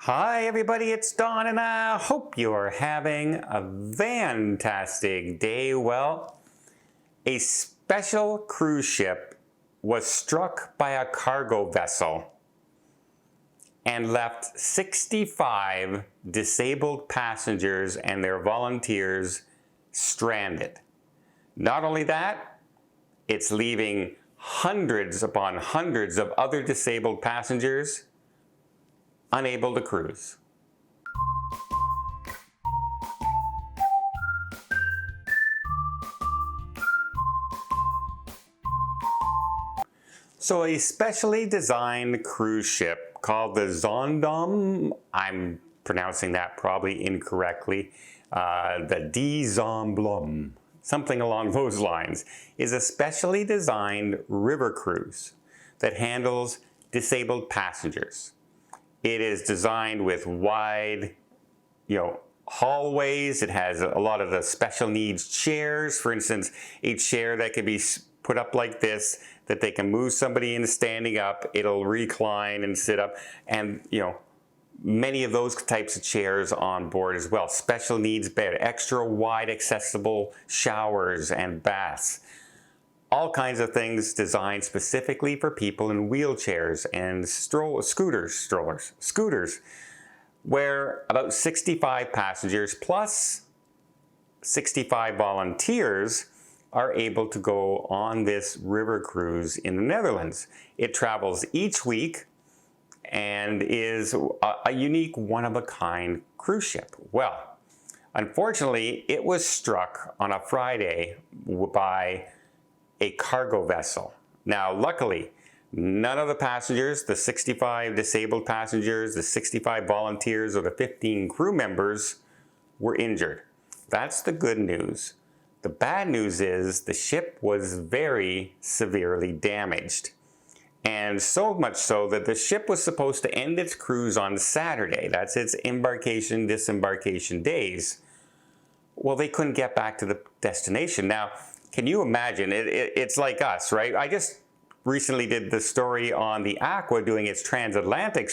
Hi everybody, it's Don and I hope you are having a fantastic day. Well, a special cruise ship was struck by a cargo vessel and left 65 disabled passengers and their volunteers stranded. Not only that, it's leaving hundreds upon hundreds of other disabled passengers unable to cruise. So a specially designed cruise ship called the Zondam, I'm pronouncing that probably incorrectly, the Dzomblom, something along those lines, is a specially designed river cruise that handles disabled passengers. It is designed with wide, hallways. It has a lot of the special needs chairs. For instance, a chair that can be put up like this, that they can move somebody into standing up. It'll recline and sit up. And, many of those types of chairs on board as well. Special needs bed, extra wide accessible showers and baths. All kinds of things designed specifically for people in wheelchairs and scooters, where about 65 passengers plus 65 volunteers are able to go on this river cruise in the Netherlands. It travels each week and is a unique one-of-a-kind cruise ship. Well, unfortunately, it was struck on a Friday by a cargo vessel. Now, luckily, none of the passengers, the 65 disabled passengers, the 65 volunteers, or the 15 crew members were injured. That's the good news. The bad news is the ship was very severely damaged. And so much so that the ship was supposed to end its cruise on Saturday. That's its embarkation, disembarkation days. Well, they couldn't get back to the destination. Now, can you imagine? It's like us, right? I just recently did the story on the Aqua doing its transatlantic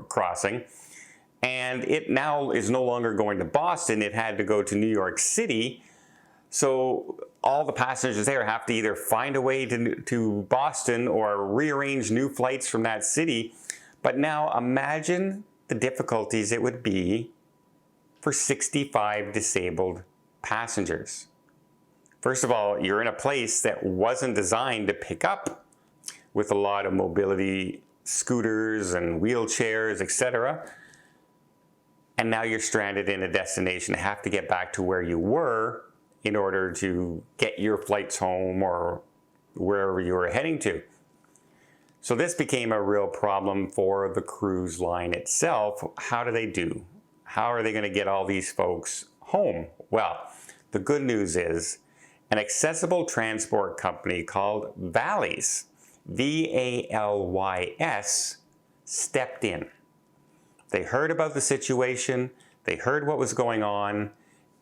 crossing, and it now is no longer going to Boston. It had to go to New York City. So all the passengers there have to either find a way to Boston or rearrange new flights from that city. But now imagine the difficulties it would be for 65 disabled passengers. First of all, you're in a place that wasn't designed to pick up with a lot of mobility scooters and wheelchairs, etc. And now you're stranded in a destination, have to get back to where you were in order to get your flights home or wherever you were heading to. So this became a real problem for the cruise line itself. How do they do? How are they going to get all these folks home? Well, the good news is an accessible transport company called Valleys, V-A-L-Y-S, stepped in. They heard about the situation, they heard what was going on,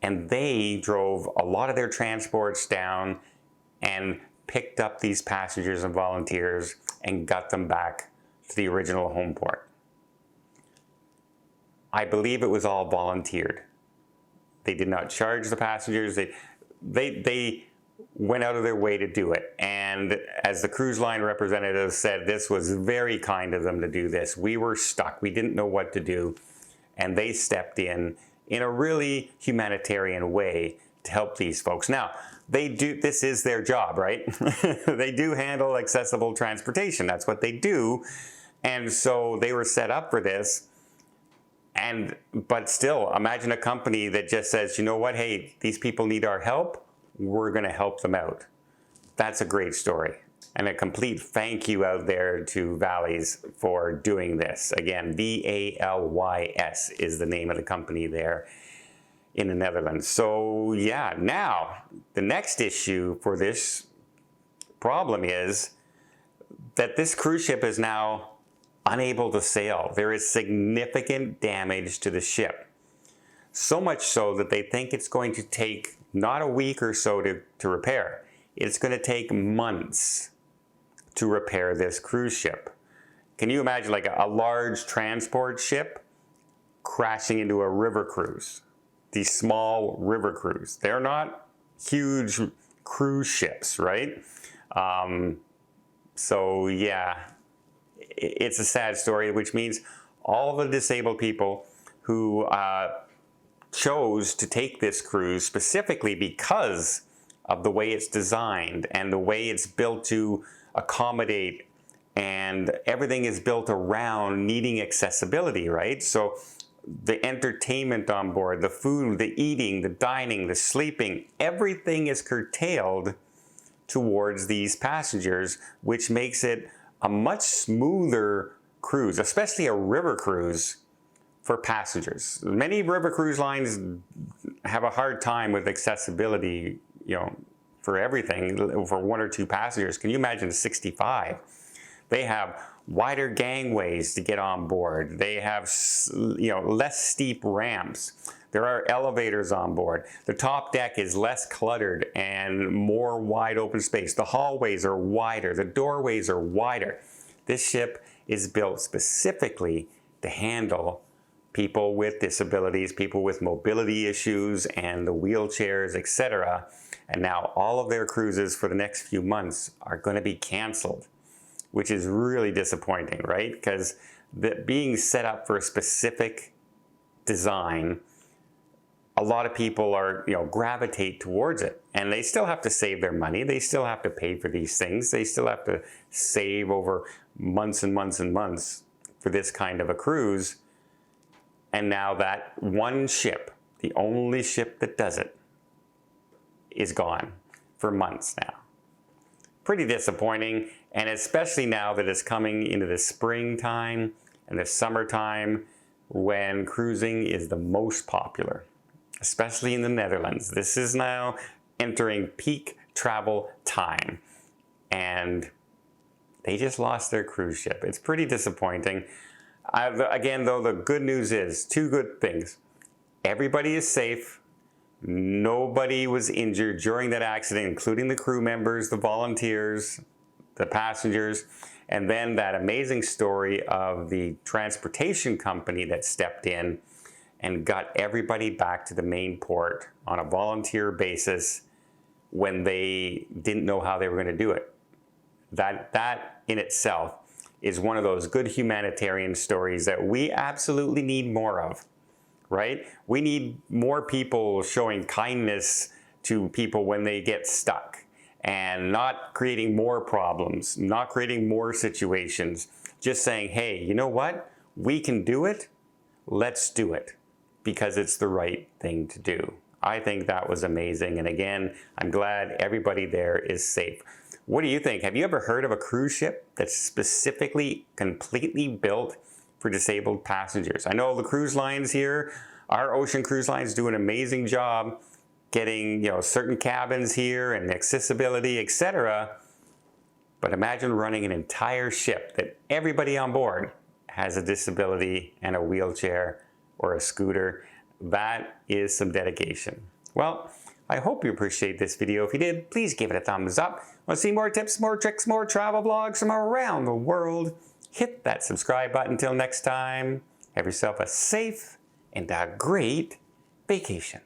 and they drove a lot of their transports down and picked up these passengers and volunteers and got them back to the original home port. I believe it was all volunteered. They did not charge the passengers. They went out of their way to do it. And as the cruise line representative said, this was very kind of them to do this. We were stuck. We didn't know what to do. And they stepped in a really humanitarian way to help these folks. Now, this is their job, right? They do handle accessible transportation. That's what they do. And so they were set up for this. But still, imagine a company that just says, you know what, hey, these people need our help. We're going to help them out. That's a great story. And a complete thank you out there to Valleys for doing this. Again, V-A-L-Y-S is the name of the company there in the Netherlands. So yeah, now the next issue for this problem is that this cruise ship is now unable to sail. There is significant damage to the ship. So much so that they think it's going to take not a week or so to repair. It's going to take months to repair this cruise ship. Can you imagine like a large transport ship crashing into a river cruise. These small river cruise. They're not huge cruise ships, right? So yeah, it's a sad story, which means all the disabled people who chose to take this cruise specifically because of the way it's designed and the way it's built to accommodate, and everything is built around needing accessibility, right? So the entertainment on board, the food, the eating, the dining, the sleeping, everything is curtailed towards these passengers, which makes it a much smoother cruise, especially a river cruise for passengers. Many river cruise lines have a hard time with accessibility, you know, for everything, for 1 or 2 passengers. Can you imagine 65? They have wider gangways to get on board. They have, you know, less steep ramps. There are elevators on board. The top deck is less cluttered and more wide open space. The hallways are wider. The doorways are wider. This ship is built specifically to handle people with disabilities, people with mobility issues and the wheelchairs, etc. And now all of their cruises for the next few months are going to be canceled, which is really disappointing, right? Because being set up for a specific design, a lot of people are, you know, gravitate towards it, and they still have to save their money. They still have to pay for these things. They still have to save over months and months and months for this kind of a cruise. And now that one ship, the only ship that does it, is gone for months now. Pretty disappointing, and especially now that it's coming into the springtime and the summertime when cruising is the most popular, especially in the Netherlands. This is now entering peak travel time, and they just lost their cruise ship. It's pretty disappointing. Again, though, the good news is 2 good things. Everybody is safe. Nobody was injured during that accident, including the crew members, the volunteers, the passengers, and then that amazing story of the transportation company that stepped in and got everybody back to the main port on a volunteer basis when they didn't know how they were going to do it. That in itself is one of those good humanitarian stories that we absolutely need more of, right? We need more people showing kindness to people when they get stuck and not creating more problems, not creating more situations, just saying, hey, you know what? We can do it. Let's do it because it's the right thing to do. I think that was amazing. And again, I'm glad everybody there is safe. What do you think? Have you ever heard of a cruise ship that's specifically completely built for disabled passengers? I know the cruise lines here, our ocean cruise lines do an amazing job getting, you know, certain cabins here and accessibility, etc. But imagine running an entire ship that everybody on board has a disability and a wheelchair or a scooter. That is some dedication. Well, I hope you appreciate this video. If you did, please give it a thumbs up. Want to see more tips, more tricks, more travel vlogs from around the world? Hit that subscribe button. Until next time, have yourself a safe and a great vacation.